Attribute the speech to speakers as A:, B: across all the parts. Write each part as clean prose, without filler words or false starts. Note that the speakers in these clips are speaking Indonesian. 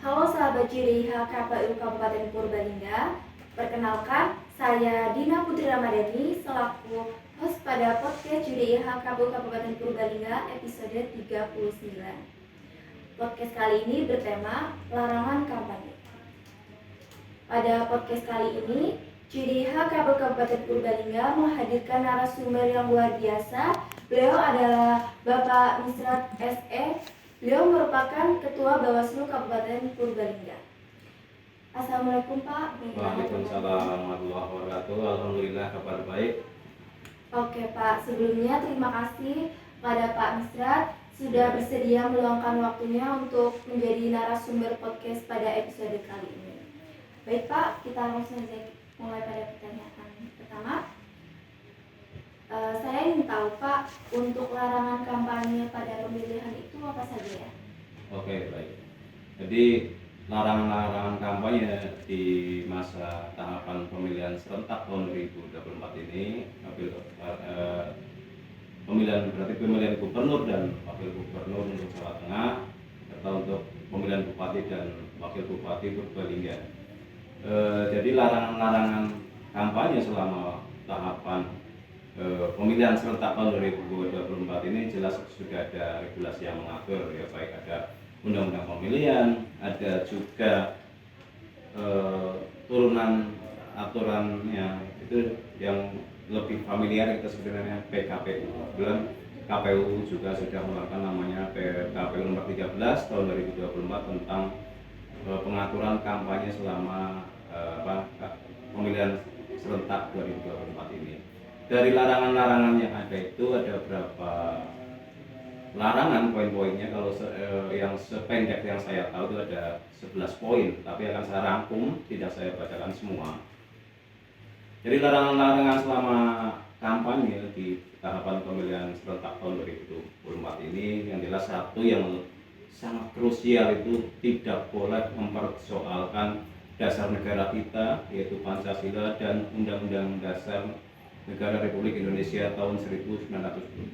A: Halo sahabat JDIH KPU Kabupaten Purbalingga. Perkenalkan, saya Dina Putri Ramadhani selaku host pada podcast JDIH KPU Kabupaten Purbalingga episode 39. Podcast kali ini bertema larangan kampanye. Pada podcast kali ini, JDIH KPU Kabupaten Purbalingga menghadirkan narasumber yang luar biasa. Beliau adalah Bapak Misrat SE. Beliau merupakan Ketua Bawaslu Kabupaten Purbalingga. Assalamualaikum Pak.
B: Waalaikumsalam warahmatullahi wabarakatuh. Alhamdulillah kabar baik.
A: Oke Pak, sebelumnya terima kasih pada Pak Misrat sudah bersedia meluangkan waktunya untuk menjadi narasumber podcast pada episode kali ini. Baik Pak, kita langsung saja mulai pada pertanyaan pertama. Saya ingin tahu Pak, untuk larangan kampanye pada pemilihan itu apa saja ya?
B: Oke, baik. Jadi larangan-larangan kampanye di masa tahapan pemilihan serentak tahun 2024 ini, pemilihan gubernur dan wakil gubernur untuk Jawa Tengah, serta untuk pemilihan bupati dan wakil bupati Purbalingga. Jadi larangan-larangan kampanye selama tahapan pemilihan serentak tahun 2024 ini jelas sudah ada regulasi yang mengatur, ya, baik ada undang-undang pemilihan, ada juga turunan aturannya itu yang lebih familiar kita sebenarnya PKPU. Kemudian KPU juga sudah mengeluarkan namanya PKPU nomor 13 tahun 2024 tentang pengaturan kampanye selama pemilihan serentak 2024 ini. Dari larangan-larangan yang ada itu ada berapa larangan, poin-poinnya. Kalau yang sependek yang saya tahu itu ada 11 poin, tapi akan saya rangkum, tidak saya bacakan semua. Jadi larangan-larangan selama kampanye di tahapan pemilihan serentak tahun 2024 ini yang jelas satu yang sangat krusial itu tidak boleh mempersoalkan dasar negara kita, yaitu Pancasila dan Undang-Undang Dasar Negara Republik Indonesia tahun 1945.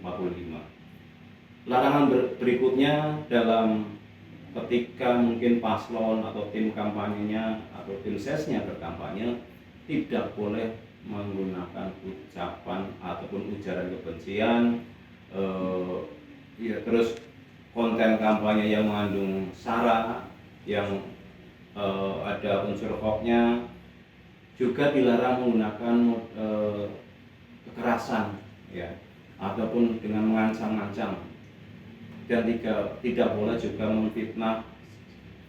B: Larangan berikutnya dalam ketika mungkin paslon atau tim kampanyenya atau tim sesnya berkampanye tidak boleh menggunakan ucapan ataupun ujaran kebencian, terus konten kampanye yang mengandung sara, yang ada unsur hoax-nya, juga dilarang menggunakan kekerasan, ya, ataupun dengan mengancam-ancam, dan tidak boleh juga memfitnah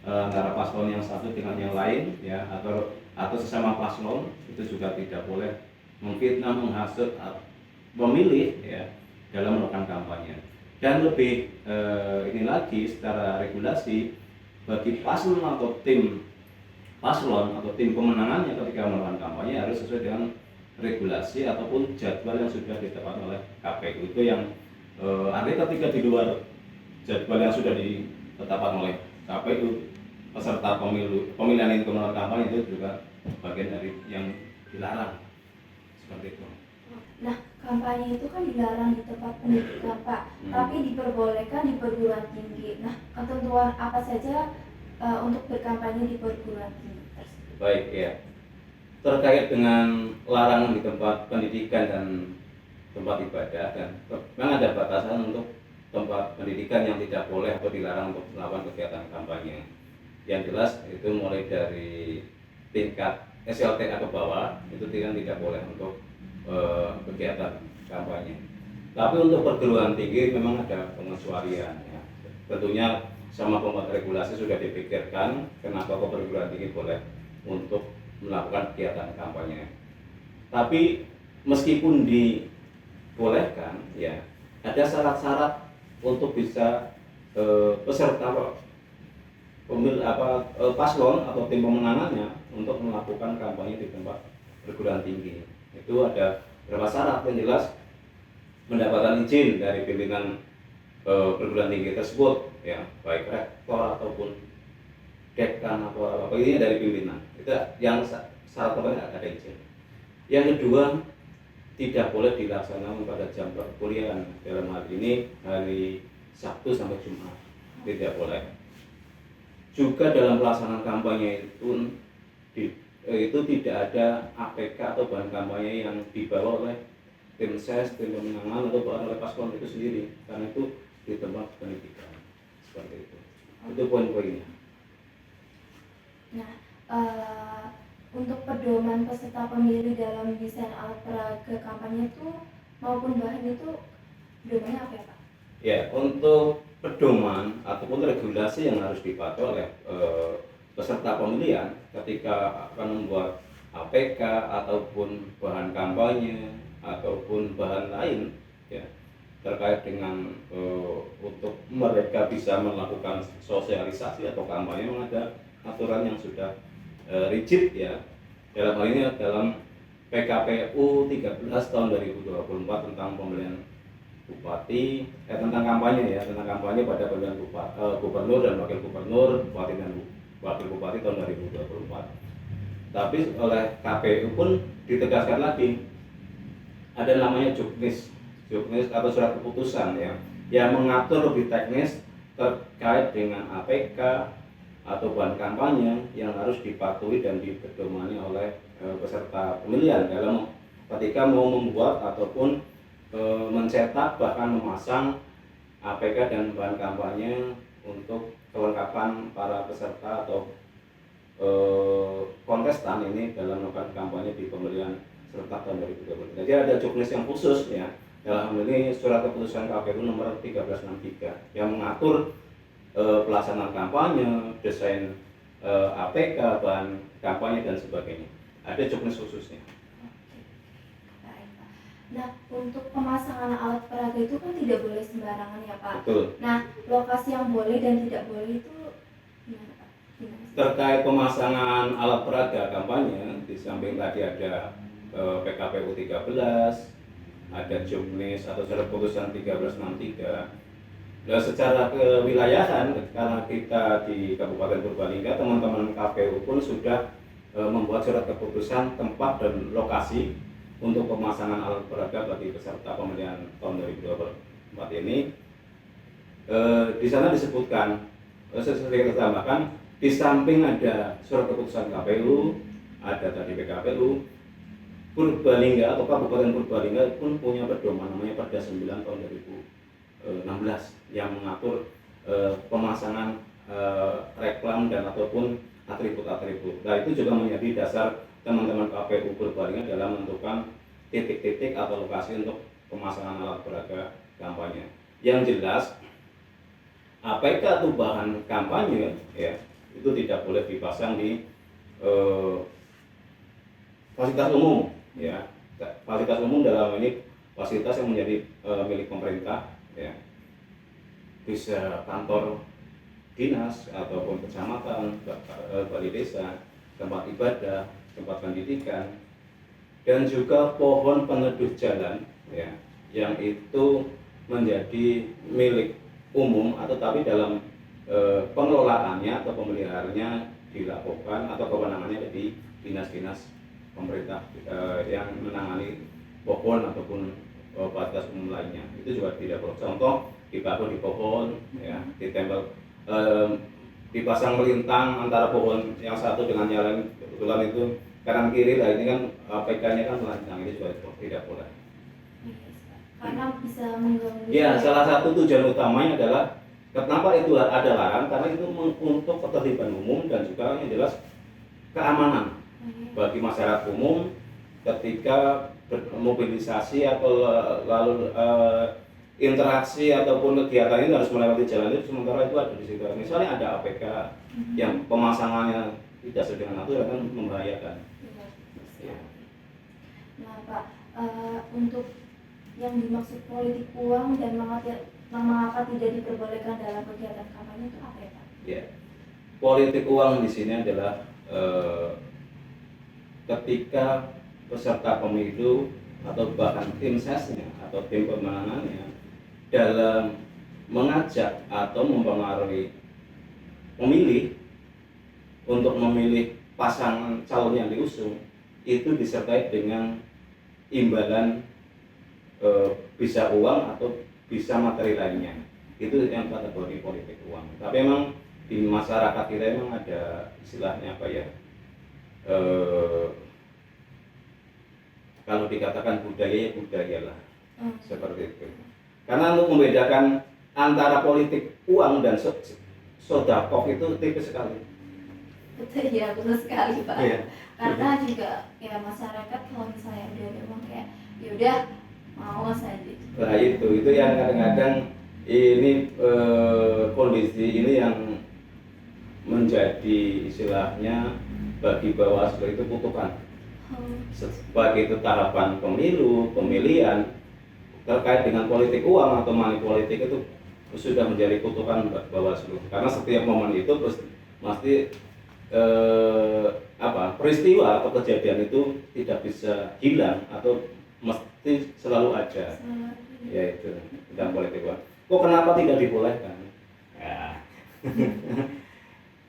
B: antara paslon yang satu dengan yang lain, ya, atau sesama paslon. Itu juga tidak boleh memfitnah, menghasut pemilih, ya, dalam melakukan kampanye. Dan lebih ini lagi, secara regulasi bagi paslon atau tim pemenangannya ketika melakukan kampanye harus sesuai dengan regulasi ataupun jadwal yang sudah ditetapkan oleh KPU. Itu yang artinya ketika di luar jadwal yang sudah ditetapkan oleh KPU, peserta pemilihan itu melakukan kampanye itu juga bagian dari yang dilarang, seperti itu.
A: Nah, kampanye itu kan dilarang di tempat pendidikan Pak, tapi diperbolehkan di perguruan tinggi. Nah, ketentuan apa saja untuk berkampanye di perguruan tinggi tersebut?
B: Baik, ya. Terkait dengan larangan di tempat pendidikan dan tempat ibadah, dan memang ada batasan untuk tempat pendidikan yang tidak boleh atau dilarang untuk melakukan kegiatan kampanye. Yang jelas itu mulai dari tingkat SLTA ke bawah itu tidak boleh untuk kegiatan kampanye. Tapi untuk perguruan tinggi memang ada pengecualian, ya. Tentunya sama pembuat regulasi sudah dipikirkan kenapa perguruan tinggi boleh untuk melakukan kegiatan kampanye. Tapi meskipun dibolehkan, ya, ada syarat-syarat untuk bisa peserta paslon atau tim pemenangannya untuk melakukan kampanye di tempat perguruan tinggi. Itu ada beberapa syarat yang jelas: mendapatkan izin dari pimpinan perguruan tinggi tersebut, ya, baik rektor ataupun dekan atau apa ini dari pimpinan. Itu yang syarat pertama, ada izin. Yang kedua, tidak boleh dilaksanakan pada jam perkuliahan, dalam hal ini hari Sabtu sampai Jumat, tidak boleh. juga dalam pelaksanaan kampanye itu tidak ada APK atau bahan kampanye yang dibawa oleh tim ses, tim pemenangan atau bahkan oleh paslon itu sendiri, karena itu di tempat pendidikan seperti itu. Itu poin-poinnya.
A: Nah, untuk pedoman peserta pemilu dalam desain alat peraga kampanye itu maupun bahan itu pedomannya apa ya Pak?
B: Ya, untuk pedoman ataupun regulasi yang harus dipatuhi oleh peserta pemilihan ketika akan membuat APK ataupun bahan kampanye ataupun bahan lain ya terkait dengan untuk mereka bisa melakukan sosialisasi atau kampanye, memang ada aturan yang sudah rigid ya. Dalam hal ini dalam PKPU 13 tahun 2024 tentang pemilihan bupati, tentang kampanye pada pemilihan gubernur dan wakil gubernur, bupati dan wakil bupati tahun 2024. Tapi oleh KPU pun ditegaskan lagi ada namanya juknis atau surat keputusan ya, yang mengatur lebih teknis terkait dengan APK atau bahan kampanye yang harus dipatuhi dan dipedomani oleh peserta pemilihan dalam ketika mau membuat ataupun mencetak bahkan memasang APK dan bahan kampanye untuk kelengkapan para peserta atau kontestan ini dalam melakukan kampanye di pemilihan serentak tahun 2020. Jadi ada juknis yang khusus ya, dalam hal ini surat keputusan KPU nomor 1363 yang mengatur pelaksanaan kampanye, desain APK, bahan kampanye dan sebagainya. Ada juknis khususnya.
A: Nah, untuk pemasangan alat peraga itu kan tidak boleh sembarangan ya Pak.
B: Betul.
A: Nah, lokasi yang boleh dan tidak boleh itu gimana Pak?
B: Terkait pemasangan alat peraga kampanye, di samping tadi ada PKPU 13, ada juknis atau surat keputusan 1363. Nah, secara kewilayahan, karena kita di Kabupaten Purbalingga, teman-teman KPU pun sudah membuat surat keputusan tempat dan lokasi untuk pemasangan alat peraga bagi peserta pemilihan tahun 2024 ini. Di sana disebutkan, saya tambahkan, di samping ada surat keputusan KPU, ada tadi PKPU, Purbalingga atau Kabupaten Purbalingga pun punya pedoman namanya Perda 9 tahun 2016 yang mengatur pemasangan reklam dan ataupun atribut-atribut. Nah, itu juga menjadi dasar teman-teman KPU Purbalingga dalam menentukan titik-titik atau lokasi untuk pemasangan alat peraga kampanye. Yang jelas APK itu bahan kampanye ya, itu tidak boleh dipasang di fasilitas umum ya. Fasilitas umum dalam ini fasilitas yang menjadi milik pemerintah ya. Bisa kantor dinas ataupun kecamatan, balai desa, tempat ibadah, tempat pendidikan, dan juga pohon peneduh jalan ya, yang itu menjadi milik umum atau tapi dalam pengelolaannya atau pemeliharaannya dilakukan atau kewenangannya di dinas-dinas pemerintah yang menangani pohon ataupun fasilitas umum lainnya. Itu juga tidak perlu. Contoh dibangun di pohon ya, ditempel dipasang melintang antara pohon yang satu dengan yang lain, kebetulan itu kanan kiri lah, ini kan APK-nya kan melintang, ini juga tidak boleh.
A: Karena bisa mengganggu.
B: Ya, salah satu tujuan utamanya adalah kenapa itu ada larang, karena itu untuk ketertiban umum dan juga yang jelas keamanan bagi masyarakat umum ketika bermobilisasi atau lalu interaksi ataupun kegiatan ini harus melewati jalan itu, sementara itu ada di situ. Misalnya ada APK yang pemasangannya tidak sesuai dengan aturan kan membahayakan.
A: Ya. Nah Pak, untuk yang dimaksud politik uang dan mengapa tidak diperbolehkan dalam kegiatan kampanye itu apa ya Pak?
B: Ya, politik uang di sini adalah ketika peserta pemilu atau bahkan tim sesnya atau tim pemenangannya dalam mengajak atau mempengaruhi pemilih untuk memilih pasangan calon yang diusung, itu disertai dengan imbalan bisa uang atau bisa materi lainnya. Itu yang kategori politik uang. Tapi memang di masyarakat kita memang ada istilahnya apa ya, kalau dikatakan budaya ya budaya lah, seperti itu. Karena untuk membedakan antara politik uang dan sodakov itu tipis sekali.
A: Betul ya, betul sekali Pak.
B: Iya.
A: Karena juga ya masyarakat kalau misalnya udah ada uang kayak ya udah mau saja.
B: Nah itu yang kadang-kadang ini kondisi ini yang menjadi istilahnya bagi Bawaslu itu kutukan. Baik itu tahapan pemilu, pemilihan terkait dengan politik uang atau money politik itu sudah menjadi kutukan Bawaslu. Karena setiap momen itu pasti peristiwa atau kejadian itu tidak bisa hilang atau mesti selalu ada. Yaitu tentang politik uang. Kok kenapa tidak dibolehkan? Ya.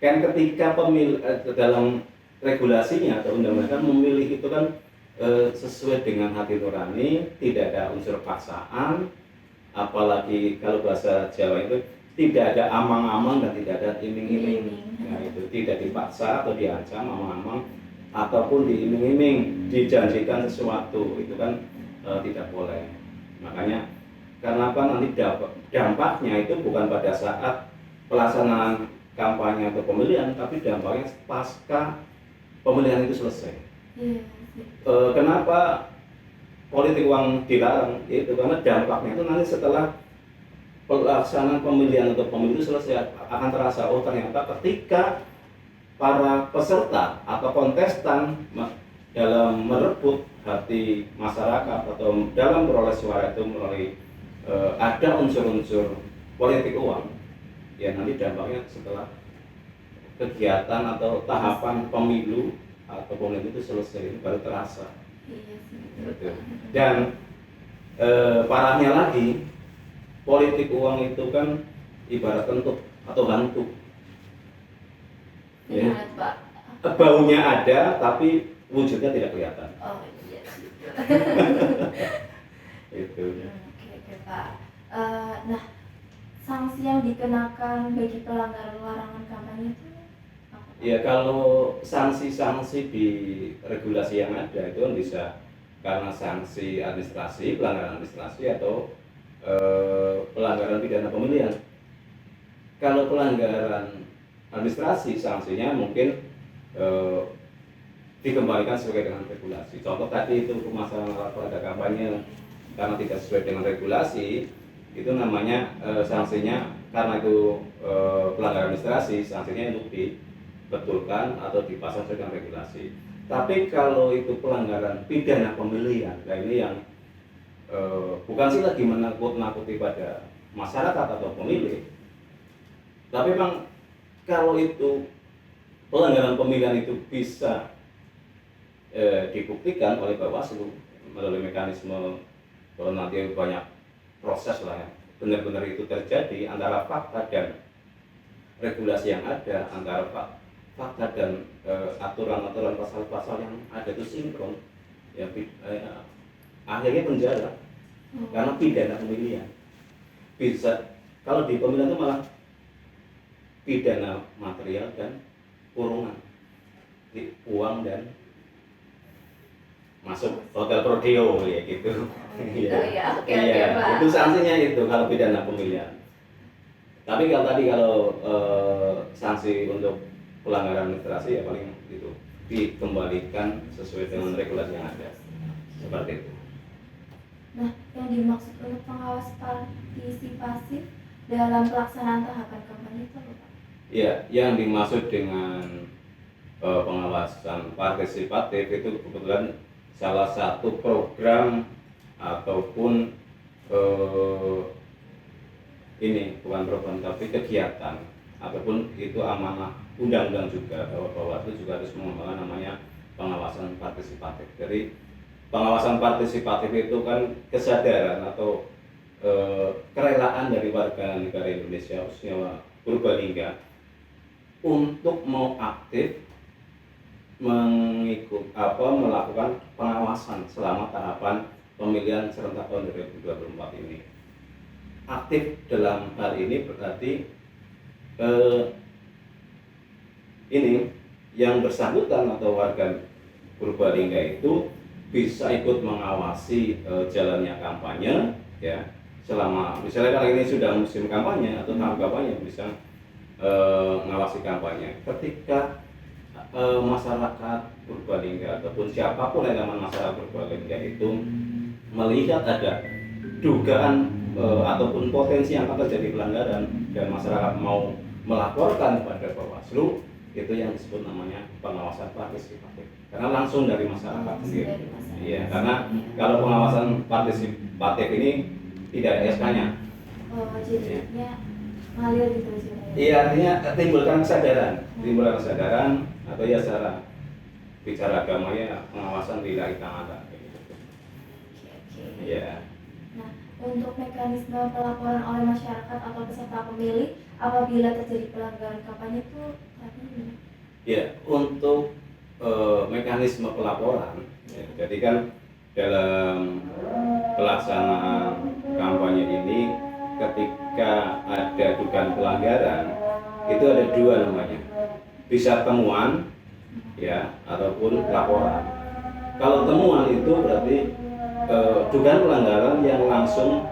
B: Kan ketika dalam regulasinya atau undang-undang memilih itu kan sesuai dengan hati nurani, tidak ada unsur paksaan, apalagi kalau bahasa Jawa itu tidak ada amang-amang dan tidak ada iming-iming. Nah, itu tidak dipaksa atau diancam amang-amang ataupun diiming-iming, dijanjikan sesuatu, itu kan tidak boleh. Makanya karena apa, nanti dampaknya itu bukan pada saat pelaksanaan kampanye atau pemilihan, tapi dampaknya pasca pemilihan itu selesai. Kenapa politik uang dilarang? Itu karena dampaknya itu nanti setelah pelaksanaan pemilihan atau pemilu itu selesai akan terasa. Oh ternyata ketika para peserta atau kontestan dalam merebut hati masyarakat atau dalam peroleh suara itu melalui ada unsur-unsur politik uang, ya nanti dampaknya setelah kegiatan atau tahapan pemilu atau pemilu itu selesai baru terasa. Dan parahnya lagi, politik uang itu kan ibarat kentut atau hantu. Ya. Baunya ada tapi wujudnya tidak kelihatan.
A: Oh iya.
B: Itu.
A: Oke Pak. Nah, sanksi yang dikenakan bagi pelanggaran larangan kampanye itu apa?
B: Ya kalau sanksi-sanksi di regulasi yang ada itu kan bisa karena sanksi administrasi, pelanggaran administrasi atau pelanggaran pidana pemilihan. Kalau pelanggaran administrasi sanksinya mungkin dikembalikan sesuai dengan regulasi. Contoh tadi itu masalah pada kampanye karena tidak sesuai dengan regulasi, itu namanya sanksinya karena itu pelanggaran administrasi, sanksinya untuk dibetulkan atau dipasang sesuai dengan regulasi. Tapi kalau itu pelanggaran pidana pemilihan, nah ini yang bukan sih lagi menakut-nakuti pada masyarakat atau pemilih, tapi memang kalau itu pelanggaran pemilihan itu bisa dibuktikan oleh Bawaslu melalui mekanisme kalau nanti banyak proses lah ya, benar-benar itu terjadi antara fakta dan regulasi yang ada, antara fakta dan aturan-aturan pasal-pasal yang ada itu sinkron, ya akhirnya penjara karena pidana pemilihan. Bisa kalau di pemilihan itu malah pidana material dan kurungan, di uang dan masuk hotel Prodeo ya gitu.
A: Iya, oke,
B: itu sanksinya itu kalau pidana pemilihan. Tapi kalau sanksi untuk pelanggaran administrasi ya paling itu dikembalikan sesuai dengan regulasi yang ada. Seperti itu.
A: Nah, yang dimaksud untuk pengawas partisipasi dalam pelaksanaan tahapan kampanye itu apa, Pak?
B: Ya, yang dimaksud dengan pengawasan partisipatif itu kebetulan salah satu program ataupun ini bukan program tapi kegiatan ataupun itu amanah undang-undang juga bahwa itu juga harus mengembangkan namanya pengawasan partisipatif. Jadi pengawasan partisipatif itu kan kesadaran atau kerelaan dari warga negara Indonesia khususnya Purbalingga untuk mau aktif melakukan pengawasan selama tahapan pemilihan serentak tahun 2024 ini. Aktif dalam hal ini berarti ini yang bersangkutan atau warga Purbalingga itu bisa ikut mengawasi jalannya kampanye, ya, selama misalnya kali ini sudah musim kampanye atau tahap kampanye, bisa mengawasi kampanye. Ketika masyarakat Purbalingga ataupun siapapun elemen masyarakat Purbalingga itu melihat ada dugaan ataupun potensi yang akan terjadi pelanggaran dan masyarakat mau melaporkan kepada Bawaslu, itu yang disebut namanya pengawasan partisipatif, karena langsung dari masyarakat sendiri. Iya, karena kalau pengawasan partisipatif ini tidak ada SK-nya.
A: Oh, jadinya ngalir gitu sih.
B: Iya, artinya timbulkan kesadaran atau ya secara bicara agama ya pengawasan lillahi ta'ala.
A: Oke.
B: Iya.
A: Nah, untuk mekanisme pelaporan oleh masyarakat atau peserta pemilih apabila terjadi pelanggaran kampanye itu gimana?
B: Ya, untuk mekanisme pelaporan, ya, jadi kan dalam pelaksanaan kampanye ini ketika ada dugaan pelanggaran itu ada dua namanya, bisa temuan ya ataupun laporan. Kalau temuan itu berarti dugaan pelanggaran yang langsung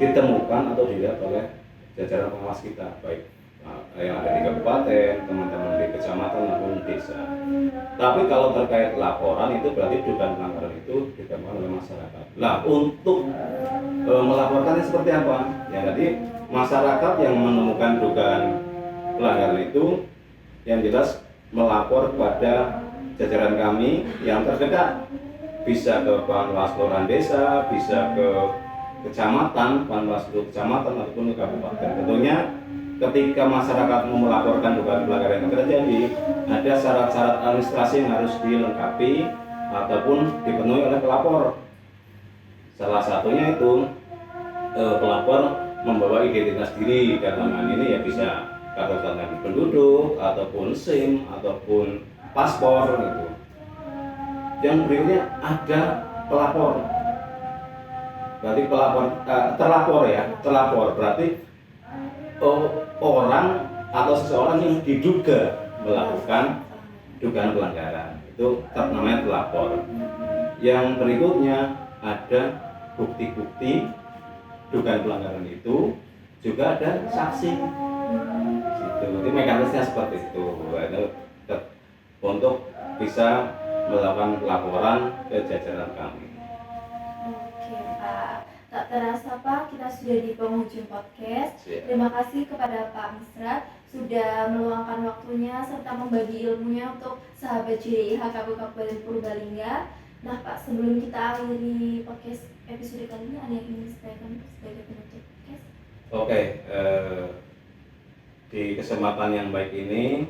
B: ditemukan atau dilihat oleh jajaran pengawas kita, baik yang ada di kabupaten, teman-teman di kecamatan maupun desa. Tapi kalau terkait laporan itu berarti dugaan pelanggaran itu ditemukan oleh masyarakat. Nah, untuk melaporkannya seperti apa? Ya, jadi masyarakat yang menemukan dugaan pelanggaran itu yang jelas melapor kepada jajaran kami yang terdekat, bisa ke Panwaslu Desa, bisa ke kecamatan, Panwaslu kecamatan ataupun ke kabupaten. Tentunya ketika masyarakat mau melaporkan dugaan pelanggaran yang terjadi, ada syarat-syarat administrasi yang harus dilengkapi ataupun dipenuhi oleh pelapor. Salah satunya itu pelapor membawa identitas diri, dalam hal ini ya bisa kartu tanda penduduk ataupun SIM ataupun paspor gitu. Yang berikutnya ada pelapor. Berarti terlapor berarti orang atau seseorang yang diduga melakukan dugaan pelanggaran, itu namanya pelapor. Yang berikutnya ada bukti-bukti dugaan pelanggaran itu, juga ada saksi. Jadi mekanismenya seperti itu untuk bisa melakukan laporan ke jajaran kami.
A: Oke Pak, tak terasa Pak, kita sudah di penghujung podcast.
B: Siap.
A: Terima kasih kepada Pak Misrat sudah meluangkan waktunya serta membagi ilmunya untuk sahabat JDIH Kabupaten Purbalingga. Nah Pak, sebelum kita akhiri podcast episode kali ini, ada yang ingin disampaikan sebagai penutup podcast?
B: Oke, di kesempatan yang baik ini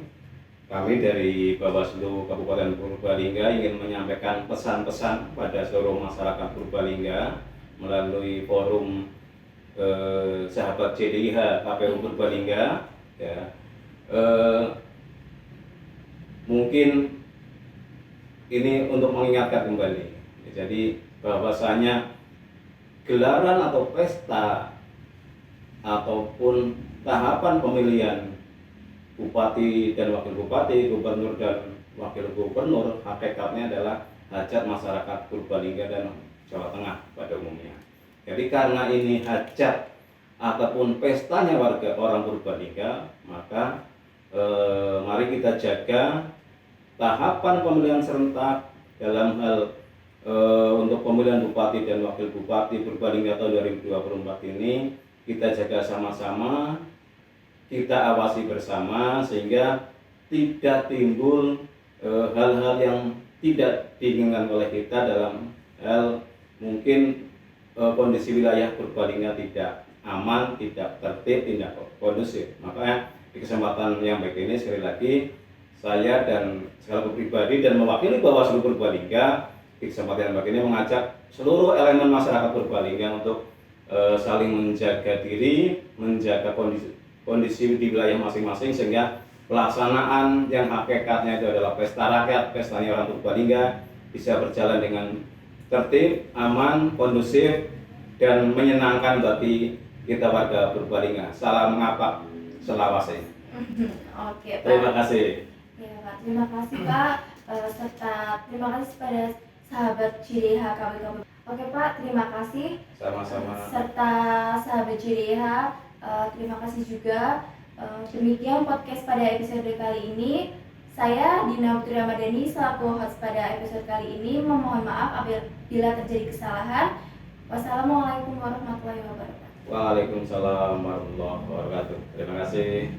B: kami dari Bawaslu Kabupaten Purbalingga ingin menyampaikan pesan-pesan pada seluruh masyarakat Purbalingga melalui forum sahabat JDIH KPU Purbalingga. Ya, mungkin ini untuk mengingatkan kembali. Jadi bahwasanya gelaran atau pesta ataupun tahapan pemilihan bupati dan wakil bupati, gubernur dan wakil gubernur, hakikatnya adalah hajat masyarakat Purbalingga dan Jawa Tengah pada umumnya. Jadi karena ini hajat ataupun pestanya warga orang Purbalingga, maka mari kita jaga tahapan pemilihan serentak dalam hal untuk pemilihan bupati dan wakil bupati Purbalingga tahun 2024 ini kita jaga sama-sama, kita awasi bersama sehingga tidak timbul hal-hal yang tidak diinginkan oleh kita dalam hal mungkin kondisi wilayah Purbalingga tidak aman, tidak tertib, tidak kondusif. Makanya di kesempatan yang baik ini sekali lagi saya dan secara pribadi dan mewakili Bawaslu Purbalingga di kesempatan yang baik ini mengajak seluruh elemen masyarakat Purbalingga untuk saling menjaga diri, menjaga kondisi di wilayah masing-masing sehingga pelaksanaan yang hakikatnya itu adalah pesta rakyat, pestanya orang Purbalingga bisa berjalan dengan tertib, aman, kondusif dan menyenangkan bagi kita warga Purbalingga. Salam ngapak selawase.
A: Oke Pak.
B: Terima kasih.
A: Ya Pak, terima kasih Pak, serta terima kasih pada sahabat JDH KBKB. Oke Pak, terima kasih.
B: Sama-sama.
A: Serta sahabat JDH, terima kasih juga. Demikian podcast pada episode kali ini. Saya Dina Putri Ramadhani selaku host pada episode kali ini memohon maaf apabila terjadi kesalahan. Wassalamualaikum warahmatullahi wabarakatuh.
B: Waalaikumsalam warahmatullahi wabarakatuh. Terima kasih.